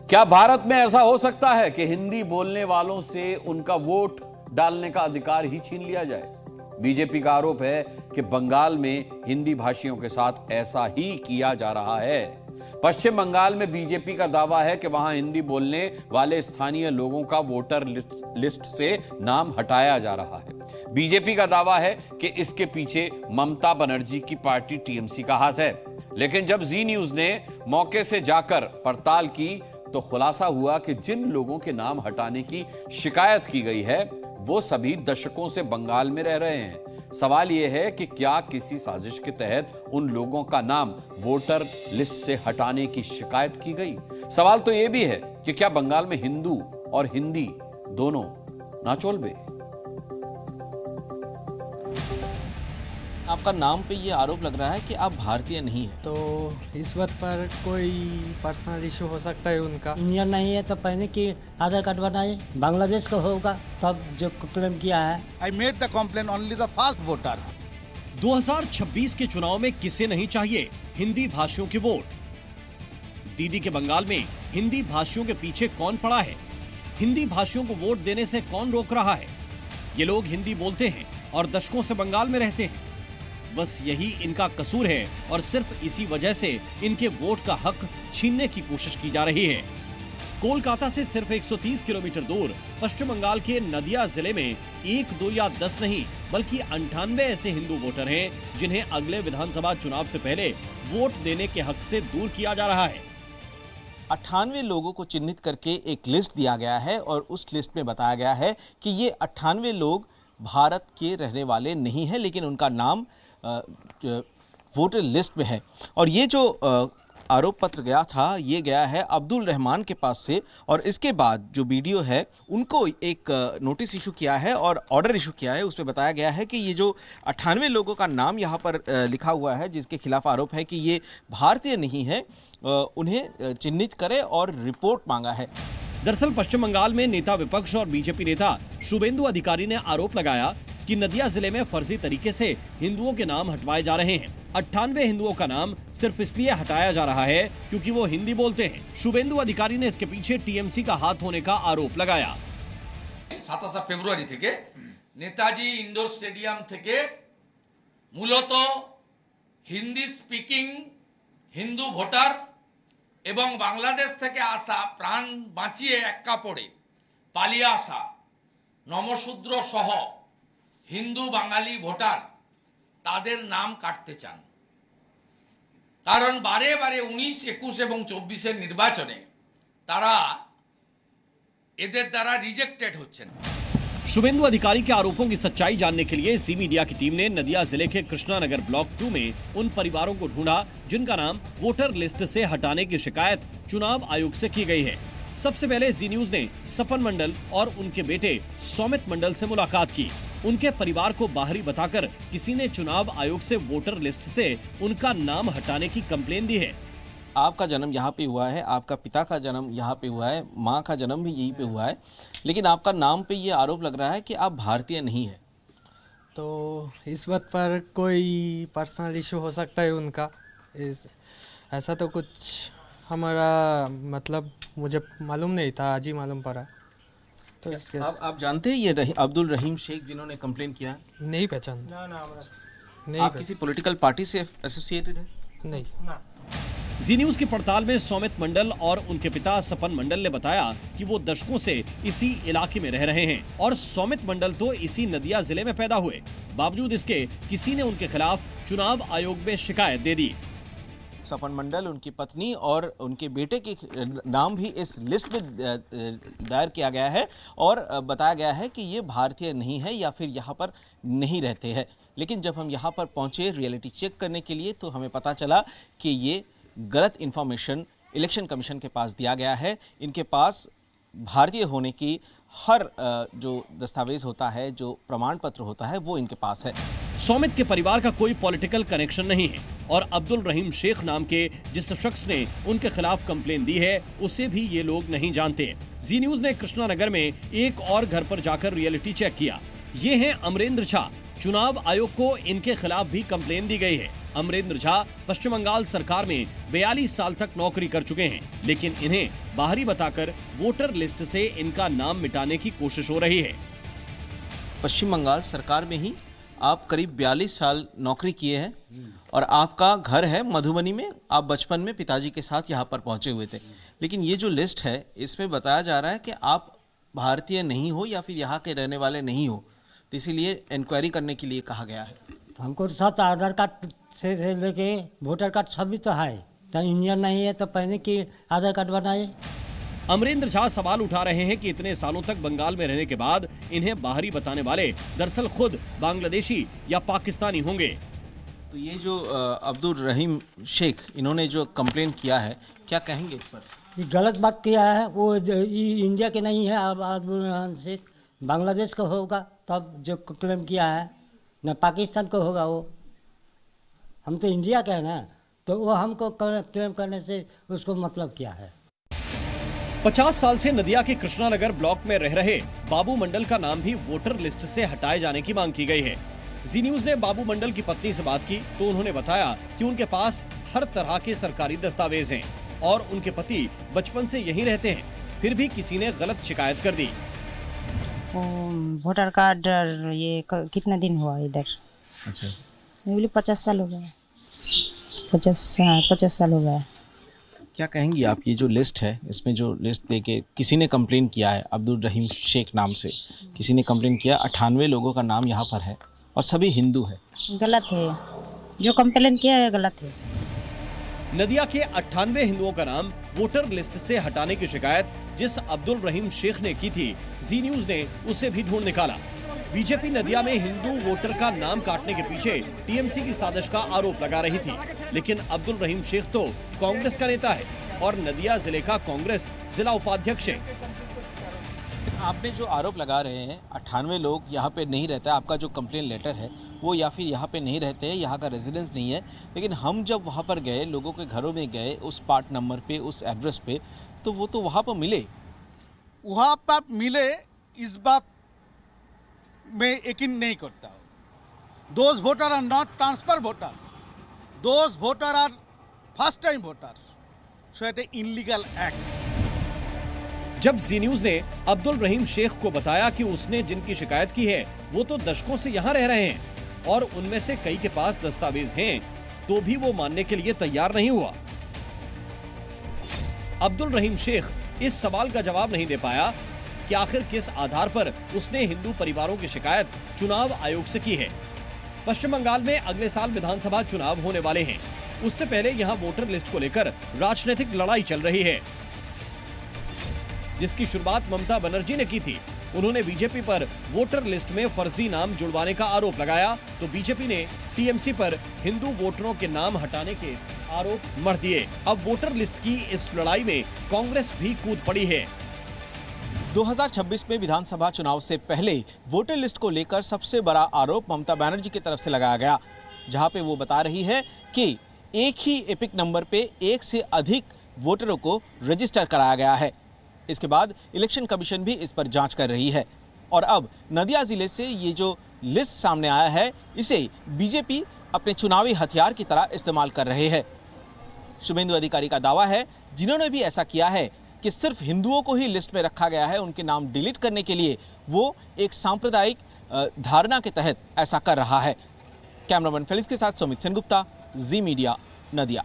क्या भारत में ऐसा हो सकता है कि हिंदी बोलने वालों से उनका वोट डालने का अधिकार ही छीन लिया जाए? बीजेपी का आरोप है कि बंगाल में हिंदी भाषियों के साथ ऐसा ही किया जा रहा है। पश्चिम बंगाल में बीजेपी का दावा है कि वहां हिंदी बोलने वाले स्थानीय लोगों का वोटर लिस्ट से नाम हटाया जा रहा है। बीजेपी का दावा है कि इसके पीछे ममता बनर्जी की पार्टी टीएमसी का हाथ है। लेकिन जब जी न्यूज ने मौके से जाकर पड़ताल की तो खुलासा हुआ कि जिन लोगों के नाम हटाने की शिकायत की गई है वो सभी दशकों से बंगाल में रह रहे हैं। सवाल यह है कि क्या किसी साजिश के तहत उन लोगों का नाम वोटर लिस्ट से हटाने की शिकायत की गई? सवाल तो यह भी है कि क्या बंगाल में हिंदू और हिंदी दोनों नाचोलबे? आपका नाम पे ये आरोप लग रहा है कि आप भारतीय नहीं हैं। तो इस बात पर कोई पर्सनल इशू हो सकता है उनका? इंडियन नहीं है तो पहले की आधार कार्ड बनाए, बांग्लादेश का होगा तब जो क्लेम किया है। I made the complaint only the first voter. 2026 के चुनाव में किसे नहीं चाहिए हिंदी भाषियों के वोट? दीदी के बंगाल में हिंदी भाषियों के पीछे कौन पड़ा है? हिंदी भाषियों को वोट देने से कौन रोक रहा है? ये लोग हिंदी बोलते हैं और दशकों से बंगाल में रहते हैं। बस यही इनका कसूर है और सिर्फ इसी वजह से इनके वोट का हक छीनने की कोशिश की जा रही है। कोलकाता से सिर्फ 130 किलोमीटर दूर पश्चिम बंगाल के नदिया जिले में 1, 2 या 10 नहीं बल्कि 98 ऐसे हिंदू वोटर हैं जिन्हें अगले विधानसभा चुनाव से पहले वोट देने के हक से दूर किया जा रहा है। 98 लोगों को चिन्हित करके एक लिस्ट दिया गया है और उस लिस्ट में बताया गया है कि ये 98 लोग भारत के रहने वाले नहीं हैं, लेकिन उनका नाम वोटर लिस्ट में है। और ये जो आरोप पत्र गया था ये गया है अब्दुल रहमान के पास से, और इसके बाद जो वीडियो है उनको एक नोटिस इशू किया है और ऑर्डर इशू किया है। उसमें बताया गया है कि ये जो 98 लोगों का नाम यहाँ पर लिखा हुआ है जिसके खिलाफ आरोप है कि ये भारतीय नहीं है, उन्हें चिन्हित करे और रिपोर्ट मांगा है। दरअसल पश्चिम बंगाल में नेता विपक्ष और बीजेपी नेता शुभेंदु अधिकारी ने आरोप लगाया कि नदिया जिले में फर्जी तरीके से हिंदुओं के नाम हटवाए जा रहे हैं। 98 हिंदुओं का नाम सिर्फ इसलिए हटाया जा रहा है क्योंकि वो हिंदी बोलते हैं। शुभेंदु अधिकारी ने इसके पीछे टीएमसी का हाथ होने का आरोप लगाया। 27 फेब्रुआरी থেকে নেতাজি ইনডোর স্টেডিয়াম থেকে মূলত হিন্দি স্পিকিং হিন্দু ভোটার এবং বাংলাদেশ থেকে আসা প্রাণ বাঁচিয়ে এক কাপড়ে পালিয়ে আসা নমশূদ্র সহ হিন্দু বাঙালি ভোটার তাদের নাম কাটতে চান। কারণ বারে বারে 19, 21 এবং 24 নির্বাচনে তারা এদের দ্বারা রিজেক্টেড হচ্ছেন। शुभेंदु अधिकारी के आरोपों की सच्चाई जानने के लिए सी मीडिया की टीम ने नदिया जिले के कृष्णानगर ब्लॉक 2 में उन परिवारों को ढूंढा जिनका नाम वोटर लिस्ट से हटाने की शिकायत चुनाव आयोग से की गई है। सबसे पहले जी न्यूज ने सपन मंडल और उनके बेटे सौमित मंडल से मुलाकात की। उनके परिवार को बाहरी बताकर किसी ने चुनाव आयोग से वोटर लिस्ट से उनका नाम हटाने की कंप्लेन दी है। आपका जन्म यहाँ पे हुआ है, आपका पिता का जन्म यहाँ पे हुआ है, माँ का जन्म भी यहीं पे हुआ है, लेकिन आपका नाम पे ये आरोप लग रहा है कि आप भारतीय नहीं हैं। तो इस बात पर कोई पर्सनल इशू हो सकता है उनका? ऐसा तो कुछ हमारा मतलब मुझे मालूम नहीं था, आज ही मालूम पड़ा। तो इसके आप जानते हैं ये अब्दुल रहीम शेख जिन्होंने कंप्लेन किया? नहीं पहचान। नहीं। आप किसी पॉलिटिकल पार्टी से एसोसिएटेड है? नहीं। जी न्यूज की पड़ताल में सौमित मंडल और उनके पिता सपन मंडल ने बताया कि वो दशकों से इसी इलाके में रह रहे हैं और सौमित मंडल तो इसी नदिया जिले में पैदा हुए। बावजूद इसके किसी ने उनके खिलाफ चुनाव आयोग में शिकायत दे दी। सपन मंडल, उनकी पत्नी और उनके बेटे के नाम भी इस लिस्ट में दायर किया गया है और बताया गया है कि ये भारतीय नहीं है या फिर यहाँ पर नहीं रहते हैं। लेकिन जब हम यहाँ पर पहुँचे रियलिटी चेक करने के लिए तो हमें पता चला कि ये गलत इंफॉर्मेशन इलेक्शन कमीशन के पास दिया गया है। इनके पास भारतीय होने की हर जो दस्तावेज होता है, जो प्रमाण पत्र होता है, वो इनके पास है। सौमित के परिवार का कोई पॉलिटिकल कनेक्शन नहीं है और अब्दुल रहीम शेख नाम के जिस शख्स ने उनके खिलाफ कंप्लेन दी है उसे भी ये लोग नहीं जानते। जी न्यूज ने कृष्णानगर में एक और घर पर जाकर रियलिटी चेक किया। ये हैं अमरेंद्र झा। चुनाव आयोग को इनके खिलाफ भी कंप्लेन दी गई है। अमरेंद्र झा पश्चिम बंगाल सरकार में 42 साल तक नौकरी कर चुके हैं, लेकिन इन्हें बाहरी बताकर वोटर लिस्ट से इनका नाम मिटाने की कोशिश हो रही है। पश्चिम बंगाल सरकार में ही आप करीब 42 साल नौकरी किए हैं और आपका घर है मधुबनी में। आप बचपन में पिताजी के साथ यहाँ पर पहुंचे हुए थे, लेकिन ये जो लिस्ट है इसमें बताया जा रहा है कि आप भारतीय नहीं हो या फिर यहाँ के रहने वाले नहीं हो, तो इसीलिए इंक्वायरी करने के लिए कहा गया है। हमको सब आधार कार्ड से लेके वोटर कार्ड सभी तो है, तो इंडियन नहीं है तो पहले की आधार कार्ड बनाए। अमरेंद्र झा सवाल उठा रहे हैं कि इतने सालों तक बंगाल में रहने के बाद इन्हें बाहरी बताने वाले दरअसल खुद बांग्लादेशी या पाकिस्तानी होंगे। तो ये जो अब्दुल रहीम शेख इन्होंने जो कंप्लेन किया है, क्या कहेंगे इस पर? ये गलत बात किया है, वो इंडिया के नहीं है, अब से बांग्लादेश का होगा तब जो क्लेम किया है, न पाकिस्तान को होगा। वो हम तो इंडिया के हैं ना, तो वो हमको क्लेम करने से उसको मतलब क्या है। 50 साल से नदिया के कृष्णानगर ब्लॉक में रह रहे बाबू मंडल का नाम भी वोटर लिस्ट से हटाए जाने की मांग की गई है। जी न्यूज ने बाबू मंडल की पत्नी से बात की तो उन्होंने बताया कि उनके पास हर तरह के सरकारी दस्तावेज हैं और उनके पति बचपन से यहीं रहते हैं, फिर भी किसी ने गलत शिकायत कर दी। वोटर कार्ड ये कितना दिन हुआ इधर? अच्छा, मैं बोली 50 साल हो गया। 50 साल हो गया। क्या कहेंगी आप? ये जो लिस्ट है इसमें जो लिस्ट देके किसी ने कंप्लेन किया है, अब्दुल रहीम शेख नाम से किसी ने कंप्लेन किया, 98 लोगों का नाम यहाँ पर है और सभी हिंदू है। गलत है, जो कंप्लेन किया है गलत है। नदिया के 98 हिंदुओं का नाम वोटर लिस्ट से हटाने की शिकायत जिस अब्दुल रहीम शेख ने की थी, जी न्यूज ने उसे भी ढूंढ निकाला। बीजेपी नदिया में हिंदू वोटर का नाम काटने के पीछे टीएमसी की साजिश का आरोप लगा रही थी, लेकिन अब्दुल रहीम शेख तो कांग्रेस का नेता है और नदिया जिले का कांग्रेस जिला उपाध्यक्ष है। आपने जो आरोप लगा रहे हैं 98 लोग यहाँ पे नहीं रहते, आपका जो कंप्लेन लेटर है वो या फिर यहाँ पे नहीं रहते हैं, यहाँ का रेजिडेंस नहीं है, लेकिन हम जब वहाँ पर गए, लोगों के घरों में गए, उस पार्ट नंबर पे, उस एड्रेस पे, तो वो तो वहाँ पर मिले। वहाँ पर मिले, इस बात मैं यकीन नहीं करता हूँ। Those voter are not transfer voter, those voter are first time voter, so it illegal act. जब जी न्यूज ने अब्दुल रहीम शेख को बताया कि उसने जिनकी शिकायत की है वो तो दशकों से यहाँ रह रहे हैं और उनमें से कई के पास दस्तावेज हैं, तो भी वो मानने के लिए तैयार नहीं हुआ। अब्दुल रहीम शेख इस सवाल का जवाब नहीं दे पाया कि आखिर किस आधार पर उसने हिंदू परिवारों की शिकायत चुनाव आयोग से की है। पश्चिम बंगाल में अगले साल विधानसभा चुनाव होने वाले हैं, उससे पहले यहाँ वोटर लिस्ट को लेकर राजनीतिक लड़ाई चल रही है, जिसकी शुरुआत ममता बनर्जी ने की थी। उन्होंने बीजेपी पर वोटर लिस्ट में फर्जी नाम जुड़वाने का आरोप लगाया, तो बीजेपी ने टीएमसी पर हिंदू वोटरों के नाम हटाने के आरोप मढ़ दिए। अब वोटर लिस्ट की इस लड़ाई में कांग्रेस भी कूद पड़ी है। 2026 में विधानसभा चुनाव से पहले वोटर लिस्ट को लेकर सबसे बड़ा आरोप ममता बनर्जी की तरफ से लगाया गया, जहां पे वो बता रही है कि एक ही एपिक नंबर पे एक से अधिक वोटरों को रजिस्टर कराया गया है। इसके बाद इलेक्शन कमीशन भी इस पर जांच कर रही है और अब नदिया जिले से ये जो लिस्ट सामने आया है, इसे बीजेपी अपने चुनावी हथियार की तरह इस्तेमाल कर रहे हैं। शुभेंदु अधिकारी का दावा है जिन्होंने भी ऐसा किया है कि सिर्फ हिंदुओं को ही लिस्ट में रखा गया है, उनके नाम डिलीट करने के लिए वो एक सांप्रदायिक धारणा के तहत ऐसा कर रहा है। कैमरामैन फेलिक्स के साथ सुमित सेनगुप्ता, जी मीडिया, नदिया।